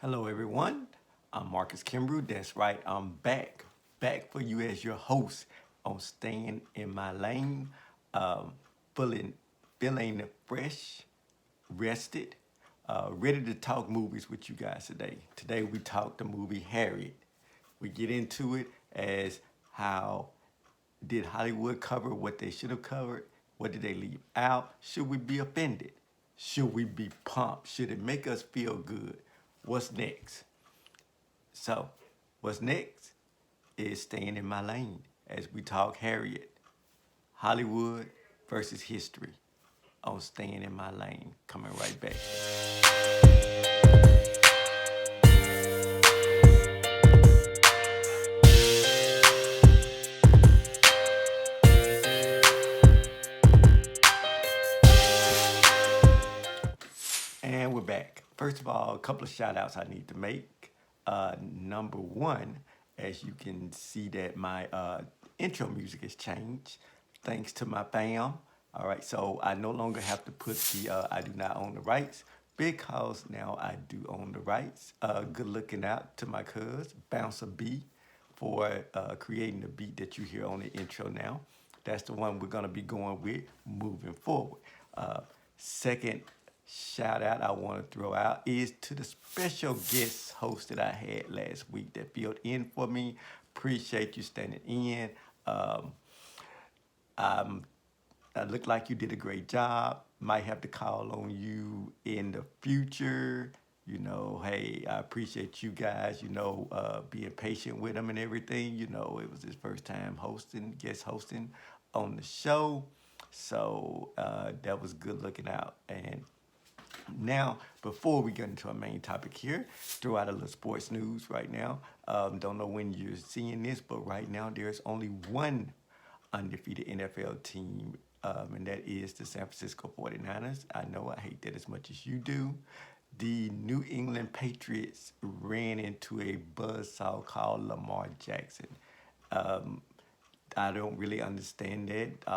Hello, everyone. I'm Marcus Kimbrough. That's right. I'm back for you as your host on Staying in My Lane, um, feeling, feeling fresh, rested, ready to talk movies with you guys today. Today we talk the movie Harriet. We get into it as how did Hollywood cover what they should have covered? What did they leave out? Should we be offended? Should we be pumped? Should it make us feel good? What's next? So, what's next is staying in my lane as we talk Harriet, Hollywood versus history on staying in my lane. Coming right back. And we're back. First of all, a couple of shout outs I need to make. Number one, as you can see that my intro music has changed thanks to my fam. All right, so I no longer have to put the I do not own the rights because now I do own the rights. Good looking out to my cuz, Bouncer B, for creating the beat that you hear on the intro now. That's the one we're going to be going with moving forward. Second shout out I want to throw out is to the special guest host that I had last week that filled in for me. Appreciate you standing in. Um, um, it looked like you did a great job. Might have to call on you in the future. Hey, I appreciate you guys, being patient with him and everything. It was his first time guest hosting on the show. So that was good looking out. And now, before we get into our main topic here, throw out a little sports news right now. Don't know when you're seeing this, but right now there's only one undefeated NFL team, and that is the San Francisco 49ers. I know I hate that as much as you do. The New England Patriots ran into a buzzsaw called Lamar Jackson. Um, I don't really understand that.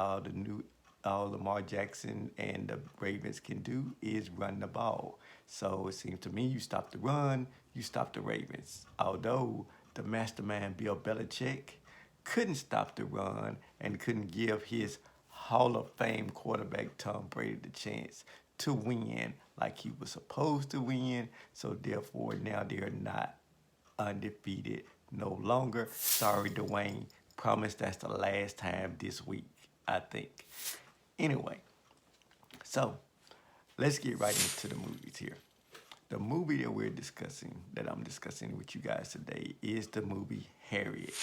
All Lamar Jackson and the Ravens can do is run the ball. So it seems to me you stop the run, you stop the Ravens. Although the mastermind Bill Belichick couldn't stop the run and couldn't give his Hall of Fame quarterback Tom Brady the chance to win like he was supposed to win. So therefore now they're not undefeated no longer. Sorry, Dwayne. Promise that's the last time this week, I think. Anyway, so let's get right into the movies here. The movie that I'm discussing with you guys today, is the movie Harriet.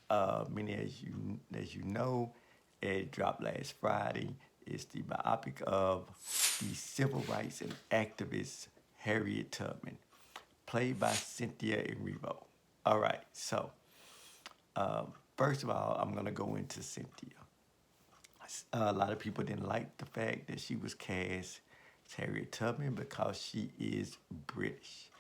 Many as you know, it dropped last Friday. It's the biopic of the civil rights and activist Harriet Tubman, played by Cynthia Erivo. All right, so first of all, I'm gonna go into Cynthia. A lot of people didn't like the fact that she was cast as Harriet Tubman because she is British.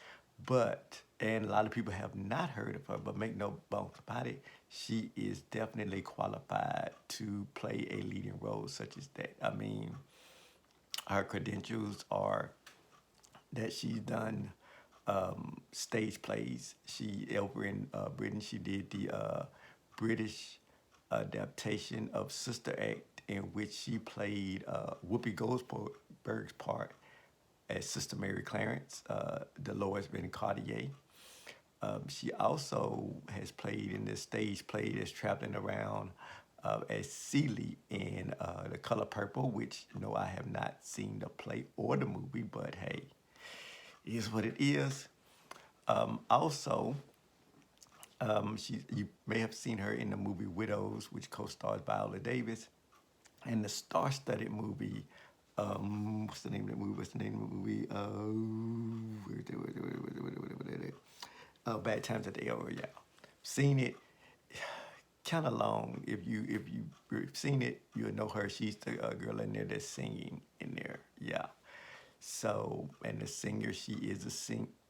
And a lot of people have not heard of her, but make no bones about it, she is definitely qualified to play a leading role such as that. I mean, her credentials are that she's done stage plays. She over in Britain, she did the British adaptation of Sister Act, in which she played Whoopi Goldberg's part as Sister Mary Clarence, Dolores Ben Cartier. She also has played in this stage play that's traveling around as Celie in The Color Purple, which I have not seen the play or the movie, but hey, it is what it is. Also, you may have seen her in the movie Widows, which co-stars Viola Davis, and the star-studded movie. What's the name of the movie? Bad Times at the El Royale. Seen it. Kind of long. If you've seen it, you'll know her. She's the girl in there that's singing in there. Yeah. So, and the singer, she is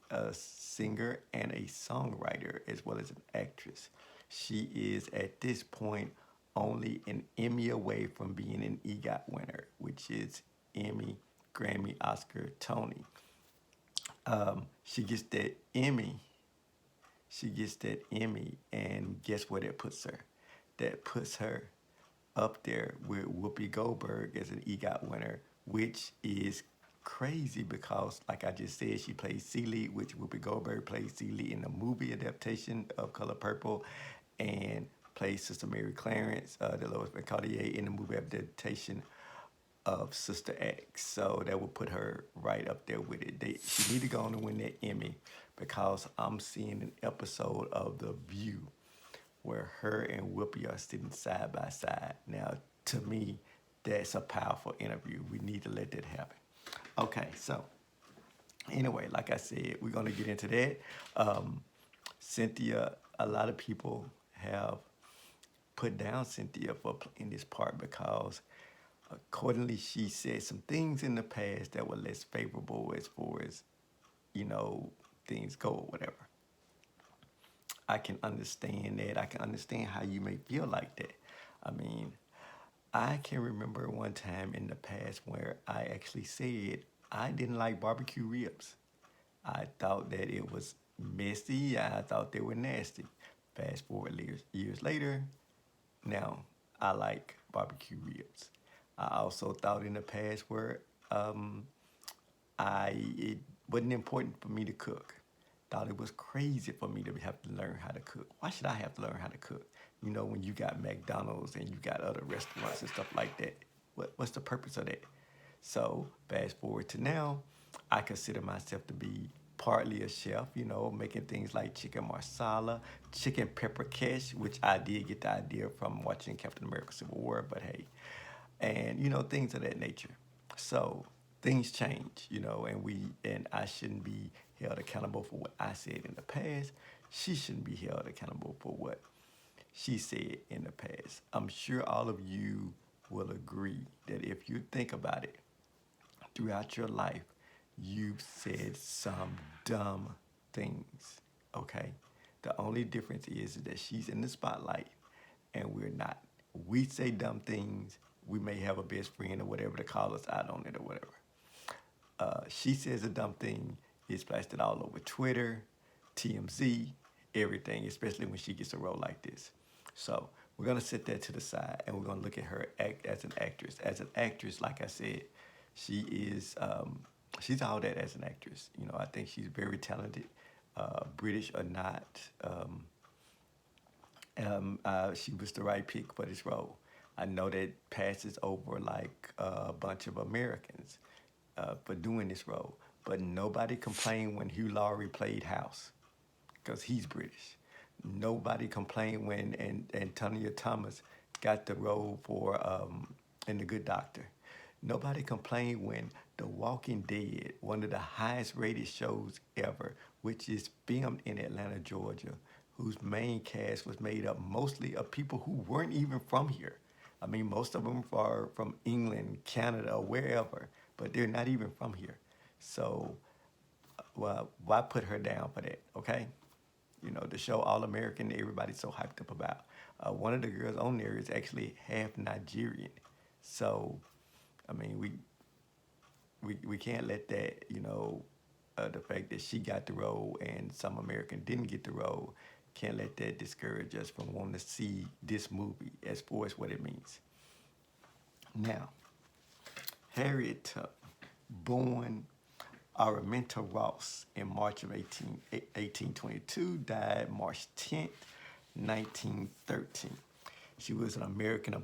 a singer and a songwriter as well as an actress. She is at this point only an Emmy away from being an EGOT winner, which is Emmy, Grammy, Oscar, Tony. She gets that Emmy. She gets that Emmy, and guess where that puts her? That puts her up there with Whoopi Goldberg as an EGOT winner, which is crazy because, like I just said, she plays Celie, which Whoopi Goldberg plays Celie in the movie adaptation of Color Purple, and plays Sister Mary Clarence, Dolores McCartier, in the movie adaptation of Sister X. So that would put her right up there with it. She need to go on and win that Emmy because I'm seeing an episode of The View where her and Whoopi are sitting side by side. Now, to me, that's a powerful interview. We need to let that happen. Okay, so anyway, like I said, we're going to get into that. Cynthia, a lot of people have put down Cynthia for in this part because accordingly she said some things in the past that were less favorable as far as, you know, things go or whatever. I can understand that. I can understand how you may feel like that. I mean, I can remember one time in the past where I actually said I didn't like barbecue ribs. I thought that it was messy. I thought they were nasty. Fast forward years later, now I like barbecue ribs. I also thought in the past where it wasn't important for me to cook. Thought it was crazy for me to have to learn how to cook. Why should I have to learn how to cook? You know, when you got McDonald's and you got other restaurants and stuff like that. What's the purpose of that? So fast forward to now, I consider myself to be partly a chef, you know, making things like chicken marsala, chicken pepper cash, which I did get the idea from watching Captain America Civil War, but hey, and you know, things of that nature. So things change, you know, and I shouldn't be held accountable for what I said in the past. She shouldn't be held accountable for what she said in the past. I'm sure all of you will agree that if you think about it, throughout your life, you've said some dumb things, okay? The only difference is that she's in the spotlight and we're not. We say dumb things. We may have a best friend or whatever to call us out on it or whatever. She says a dumb thing, it's blasted all over Twitter, TMZ, everything, especially when she gets a role like this. So we're gonna set that to the side and we're gonna look at her as an actress. As an actress, like I said, she is she's all that as an actress. You know, I think she's very talented, British or not. She was the right pick for this role. I know that passes over like a bunch of Americans for doing this role, but nobody complained when Hugh Laurie played House because he's British. Nobody complained when Antonia Thomas got the role for in The Good Doctor. Nobody complained when The Walking Dead, one of the highest rated shows ever, which is filmed in Atlanta, Georgia, whose main cast was made up mostly of people who weren't even from here. I mean, most of them are from England, Canada, or wherever, but they're not even from here. So, well, why put her down for that, okay? You know, the show All American, everybody's so hyped up about. One of the girls on there is actually half Nigerian. So, I mean, we can't let that, you know, the fact that she got the role and some American didn't get the role, can't let that discourage us from wanting to see this movie as far as what it means. Now, Harriet Tubman, born Araminta Ross in March of 1822, died March 10th, 1913. She was an American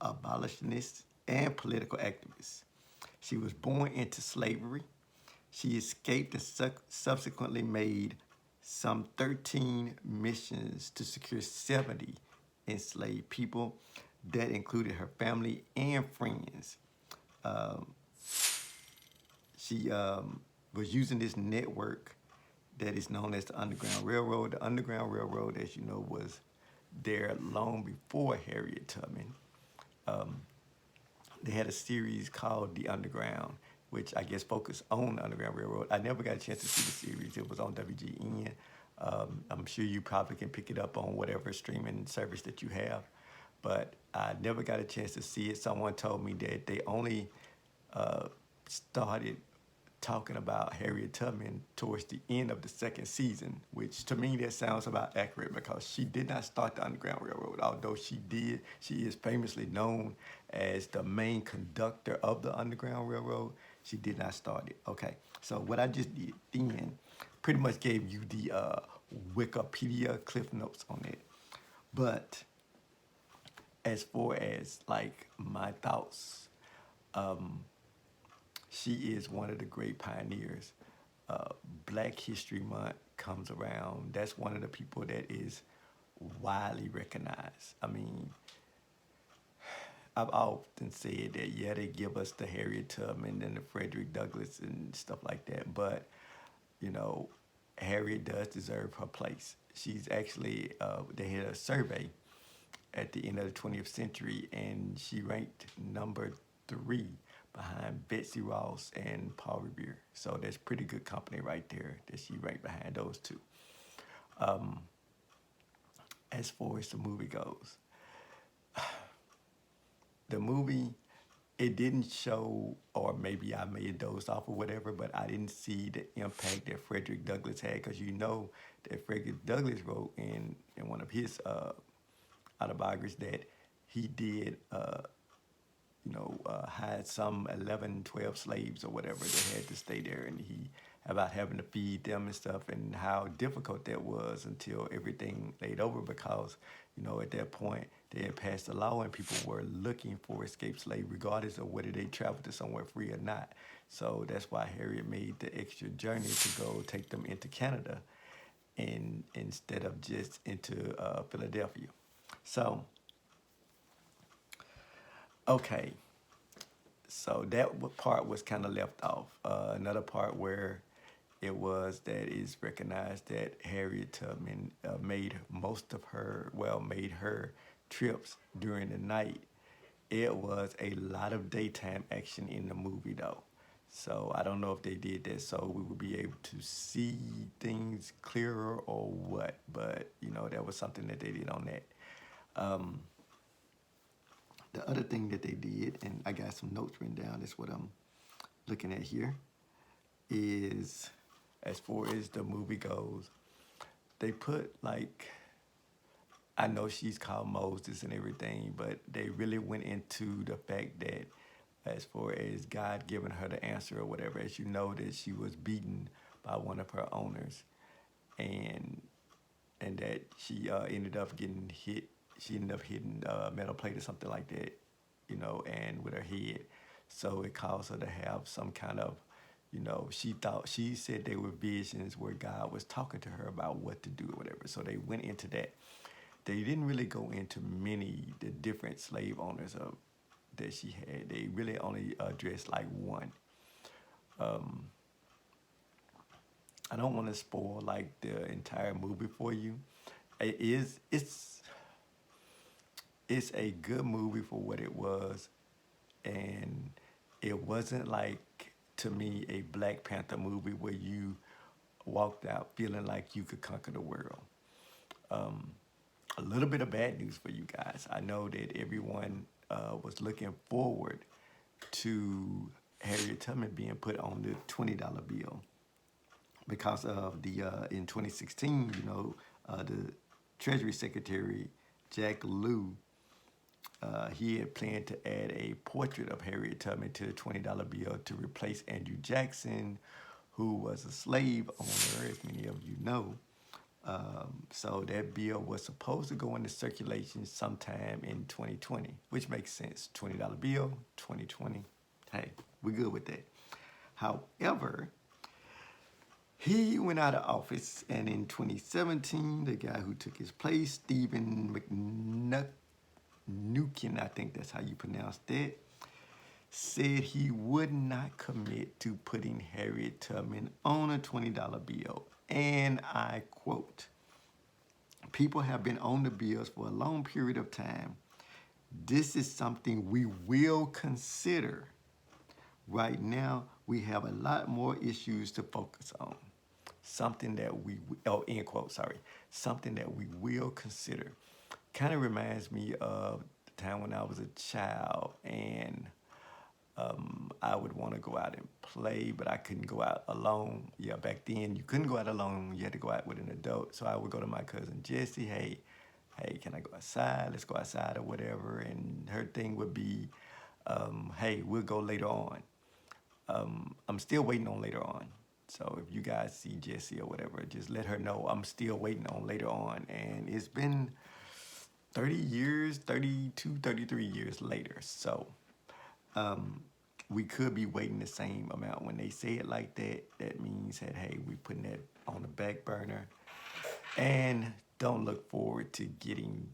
abolitionist and political activist. She was born into slavery. She escaped and subsequently made some 13 missions to secure 70 enslaved people. That included her family and friends. Um, she was using this network that is known as the Underground Railroad. The Underground Railroad, as you know, was there long before Harriet Tubman. They had a series called The Underground, which I guess focused on the Underground Railroad. I never got a chance to see the series. It was on WGN. I'm sure you probably can pick it up on whatever streaming service that you have, but I never got a chance to see it. Someone told me that they only started talking about Harriet Tubman towards the end of the second season, which to me that sounds about accurate because she did not start the Underground Railroad, although she did. She is famously known as the main conductor of the Underground Railroad. She did not start it. Okay, so what I just did then pretty much gave you the Wikipedia cliff notes on it. But as far as like my thoughts, she is one of the great pioneers. Uh, Black History Month comes around. That's one of the people that is widely recognized. I mean, I've often said that, yeah, they give us the Harriet Tubman and the Frederick Douglass and stuff like that, but, you know, Harriet does deserve her place. She's actually, they had a survey at the end of the 20th century, and she ranked number 3 behind Betsy Ross and Paul Revere. So that's pretty good company right there that she ranked behind those two. Um, as far as the movie goes, the movie, it didn't show, or maybe I may have dozed off or whatever, but I didn't see the impact that Frederick Douglass had, because you know that Frederick Douglass wrote in one of his autobiographies that he did had some 11, 12 slaves or whatever that had to stay there, and he about having to feed them and stuff, and how difficult that was until everything laid over, because at that point they had passed a law and people were looking for escaped slaves regardless of whether they traveled to somewhere free or not. So that's why Harriet made the extra journey to go take them into Canada, and instead of just into Philadelphia. So okay, so that part was kind of left off. Another part where it was that is recognized that Harriet Tubman made her trips during the night. It was a lot of daytime action in the movie though. So I don't know if they did that so we would be able to see things clearer or what, but that was something that they did on that. Um, the other thing that they did, and I got some notes written down, is what I'm looking at here, is as far as the movie goes, they put like, I know she's called Moses and everything, but they really went into the fact that as far as God giving her the answer or whatever, as you know, that she was beaten by one of her owners, and that she ended up getting hit. She ended up hitting a metal plate or something like that, and with her head. So it caused her to have some kind of, she said they were visions where God was talking to her about what to do or whatever. So they went into that. They didn't really go into the different slave owners that she had. They really only addressed like one. Um, I don't want to spoil like the entire movie for you. It is it's a good movie for what it was, and it wasn't like, to me, a Black Panther movie where you walked out feeling like you could conquer the world. Um, a little bit of bad news for you guys. I know that everyone was looking forward to Harriet Tubman being put on the $20 bill because of the in 2016, the Treasury Secretary Jack Lew, he had planned to add a portrait of Harriet Tubman to the $20 bill to replace Andrew Jackson, who was a slave owner, as many of you know. So that bill was supposed to go into circulation sometime in 2020, which makes sense. $20 bill, 2020. Hey, we're good with that. However, he went out of office, and in 2017, the guy who took his place, Stephen McNukin, I think that's how you pronounce that, said he would not commit to putting Harriet Tubman on a $20 bill. And I quote, "People have been on the bills for a long period of time. This is something we will consider. Right now, we have a lot more issues to focus on. End quote, sorry. Something that we will consider." Kind of reminds me of the time when I was a child, and I would want to go out and play, but I couldn't go out alone. Yeah, back then you couldn't go out alone. You had to go out with an adult. So I would go to my cousin Jessie. Hey, can I go outside? Let's go outside or whatever. And her thing would be, hey, we'll go later on. I'm still waiting on later on. So if you guys see Jessie or whatever, just let her know I'm still waiting on later on. And it's been 30 years, 32, 33 years later. So we could be waiting the same amount. When they say it like that, that means that, hey, we putting that on the back burner. And don't look forward to getting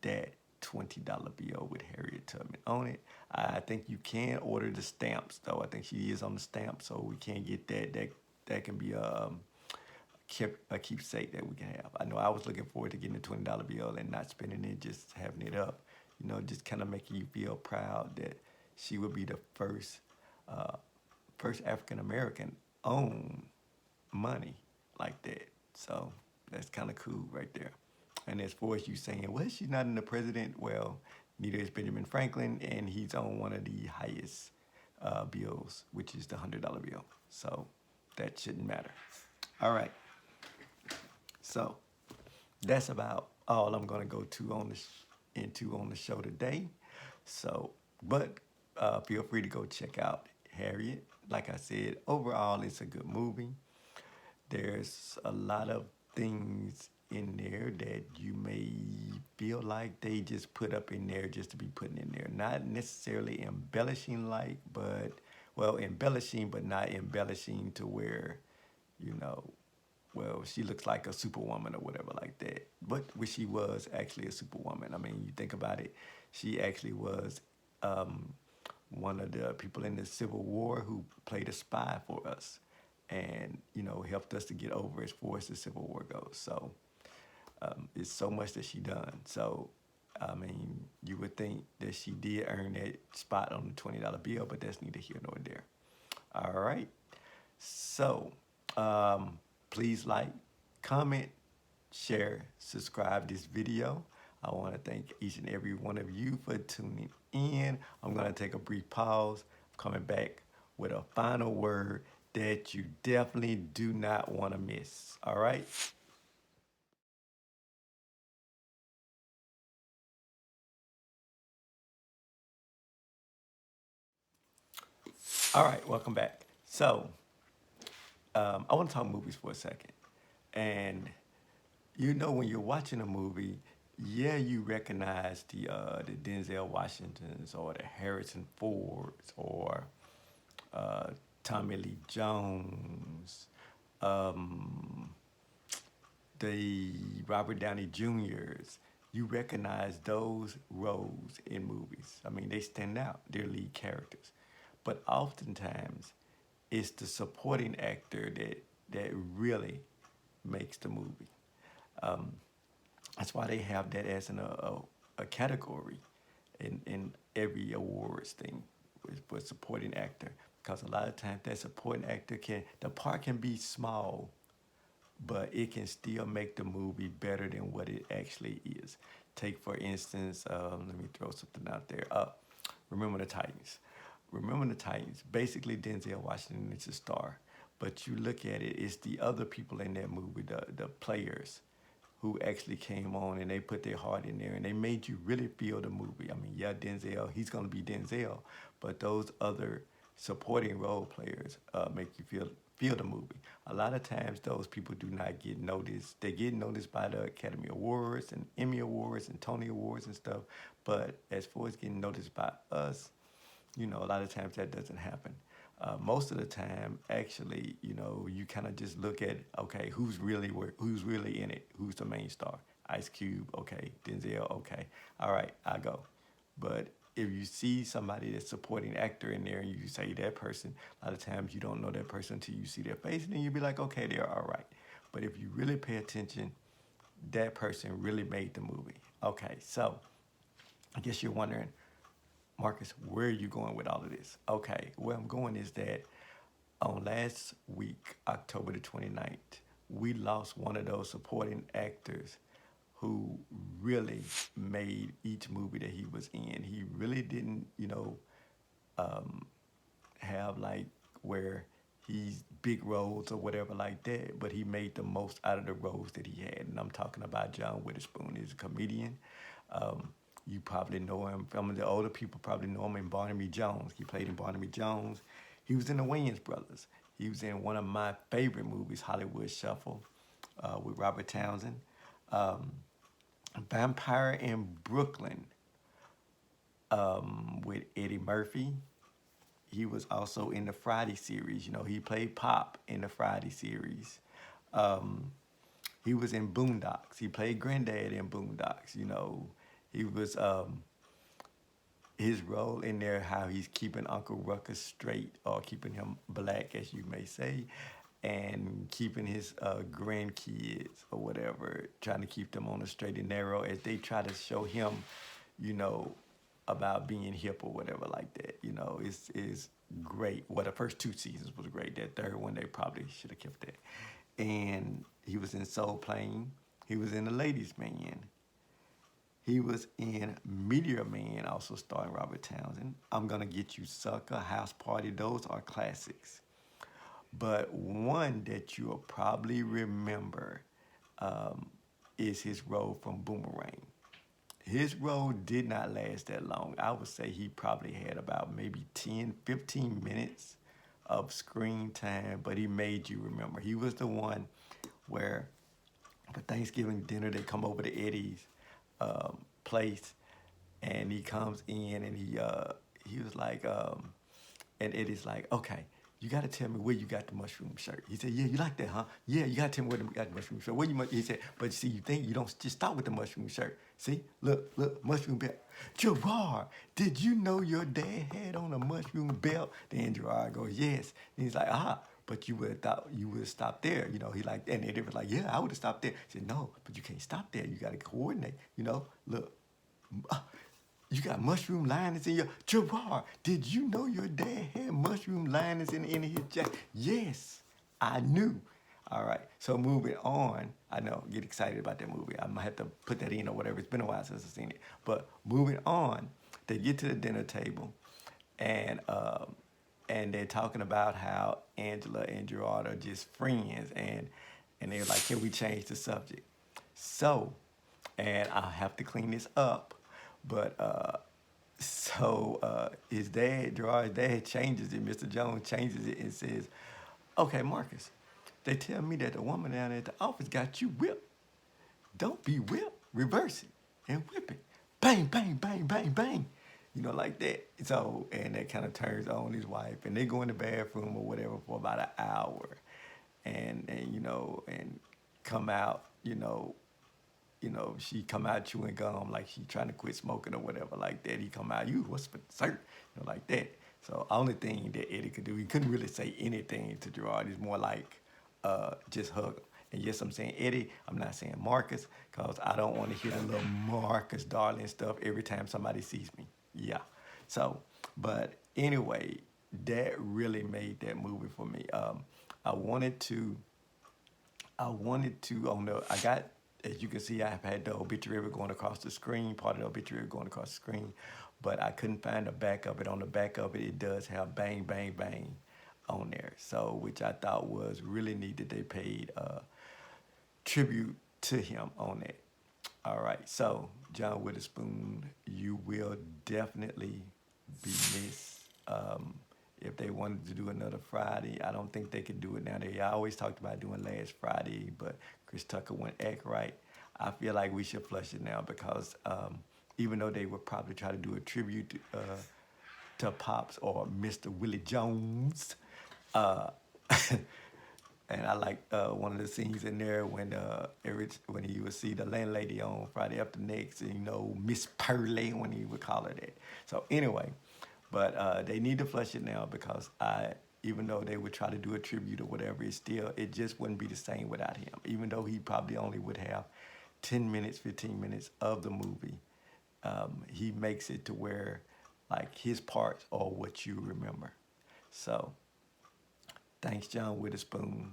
that $20 bill with Harriet Tubman on it. I think you can order the stamps though. I think she is on the stamp, so we can't get that. That can be a keepsake that we can have. I know I was looking forward to getting a $20 bill and not spending it, just having it up. You know, just kind of making you feel proud that she would be the first African American own money like that. So that's kind of cool right there. And as far as you saying, well, she's not in the president, well, neither is Benjamin Franklin, and he's on one of the highest bills, which is the $100 bill. So that shouldn't matter. All right. So that's about all I'm going to go to into on the show today. So, but feel free to go check out Harriet. Like I said, overall, it's a good movie. There's a lot of things in there that you may feel like they just put up in there just to be putting in there. Not necessarily embellishing like, but, well, embellishing, but not embellishing to where, you know, well, she looks like a superwoman or whatever like that. But she was actually a superwoman. I mean, you think about it, she actually was one of the people in the Civil War who played a spy for us and, you know, helped us to get over as far as the Civil War goes. So it's so much that she done. So, I mean, you would think that she did earn that spot on the $20 bill, but that's neither here nor there. All right. So, please like, comment, share, subscribe this video. I want to thank each and every one of you for tuning in. I'm going to take a brief pause. I'm coming back with a final word that you definitely do not want to miss. All right? All right, welcome back. So, I want to talk movies for a second. And you know, when you're watching a movie, yeah, you recognize the Denzel Washingtons or the Harrison Fords or uh, Tommy Lee Jones, um, the Robert Downey Jr.'s. You recognize those roles in movies. I mean, they stand out. They're lead characters. But oftentimes, it's the supporting actor that really makes the movie. Um, that's why they have that as a category in every awards thing for supporting actor. Because a lot of times that supporting actor the part can be small, but it can still make the movie better than what it actually is. Take, for instance, let me throw something out there. Remember the Titans. Remember the Titans. Basically, Denzel Washington is a star. But you look at it, it's the other people in that movie, the players, who actually came on and they put their heart in there and they made you really feel the movie. I mean, yeah, Denzel, he's going to be Denzel, but those other supporting role players make you feel the movie. A lot of times those people do not get noticed. They get noticed by the Academy Awards and Emmy Awards and Tony Awards and stuff, but as far as getting noticed by us, you know, a lot of times that doesn't happen. Most of the time, actually, you know, you kind of just look at, okay, who's really in it? Who's the main star? Ice Cube, okay. Denzel, okay. All right, I go. But if you see somebody that's supporting actor in there and you say that person, a lot of times you don't know that person until you see their face, and then you be like, okay, they're all right. But if you really pay attention, that person really made the movie. Okay, so I guess you're wondering, Marcus, where are you going with all of this? Okay, where I'm going is that on last week, October the 29th, we lost one of those supporting actors who really made each movie that he was in. He really didn't, you know, have like where he's big roles or whatever like that, but he made the most out of the roles that he had. And I'm talking about John Witherspoon. He's a comedian. Um, you probably know him from the older people probably know him in Barnaby Jones. He played in Barnaby Jones. He was in the Wayans Brothers. He was in one of my favorite movies, Hollywood Shuffle, with Robert Townsend. Um, Vampire in Brooklyn with Eddie Murphy. He was also in the Friday series. You know, he played Pop in the Friday series. Um, he was in Boondocks. He played Granddad in Boondocks. You know, he was his role in there, how he's keeping Uncle Ruckus straight or keeping him black, as you may say, and keeping his grandkids or whatever, trying to keep them on the straight and narrow as they try to show him, you know, about being hip or whatever like that. You know, it's great. Well, the first two seasons was great. That third one they probably should have kept that. And he was in Soul Plane. He was in The Ladies Man. He was in Meteor Man, also starring Robert Townsend. I'm Gonna Get You Sucker, House Party. Those are classics. But one that you'll probably remember um, is his role from Boomerang. His role did not last that long. I would say he probably had about maybe 10, 15 minutes of screen time, but he made you remember. He was the one where for Thanksgiving dinner they come over to Eddie's place, and he comes in and he was like, and Eddie's like, okay, you got to tell me where you got the mushroom shirt. He said, yeah, you like that, huh? Yeah, you got to tell me where you got the mushroom shirt. Where you? He said, but see, you think you don't just start with the mushroom shirt. See, look, mushroom belt. Gerard, did you know your dad had on a mushroom belt? Then Gerard goes, yes. And he's like, but you would have thought you would have stopped there. You know, he like, and Eddie was like, yeah, I would have stopped there. He said, no, but you can't stop there. You got to coordinate. You know, look, you got mushroom linings in your Gerard. Did you know your dad had mushroom linings in his jacket? Yes, I knew. All right. So moving on, I know, get excited about that movie. I might have to put that in or whatever. It's been a while since I've seen it. But moving on, they get to the dinner table, and they're talking about how Angela and Gerard are just friends, and they're like, can we change the subject? So, and I have to clean this up, but his dad, Gerard's dad, changes it. Mr. Jones changes it and says, "Okay, Marcus, they tell me that the woman down at the office got you whipped. Don't be whipped. Reverse it and whip it. Bang, bang, bang, bang, bang. You know, like that. So, and that kind of turns on his wife, and they go in the bathroom or whatever for about an hour, and you know, and come out, she come out chewing gum like she trying to quit smoking or whatever like that. He come out, you what's for dessert, like that. So only thing that Eddie could do, he couldn't really say anything to Gerard. He's more like just hug him. And yes, I'm saying Eddie. I'm not saying Marcus, cause I don't want to hear the little Marcus darling stuff every time somebody sees me. Yeah. So, but anyway, that really made that movie for me. I wanted to I got, as you can see, I've had the obituary going across the screen, part of the obituary going across the screen, but I couldn't find the back of it. On the back of it, it does have bang, bang, bang on there. So, which I thought was really neat that they paid tribute to him on that. All right. So, John Witherspoon, you will definitely be missed. If they wanted to do another Friday, I don't think they could do it now. They always talked about doing last Friday, but Chris Tucker wouldn't act right. I feel like we should flush it now because even though they would probably try to do a tribute to Pops or Mr. Willie Jones, uh, and I like one of the scenes in there when he would see the landlady on Friday After Next, and Miss Pearly, when he would call her that. So anyway, but they need to flush it now because even though they would try to do a tribute or whatever, it just wouldn't be the same without him. Even though he probably only would have 10 minutes, 15 minutes of the movie, he makes it to where like his parts are what you remember. So thanks, John Witherspoon,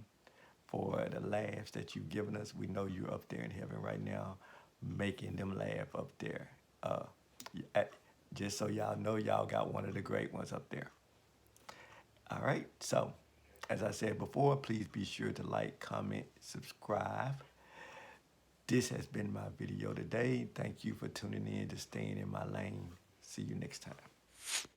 for the laughs that you've given us. We know you're up there in heaven right now, making them laugh up there. Uh, just so y'all know, y'all got one of the great ones up there. All right. So, as I said before, please be sure to like, comment, subscribe. This has been my video today. Thank you for tuning in to Staying in My Lane. See you next time.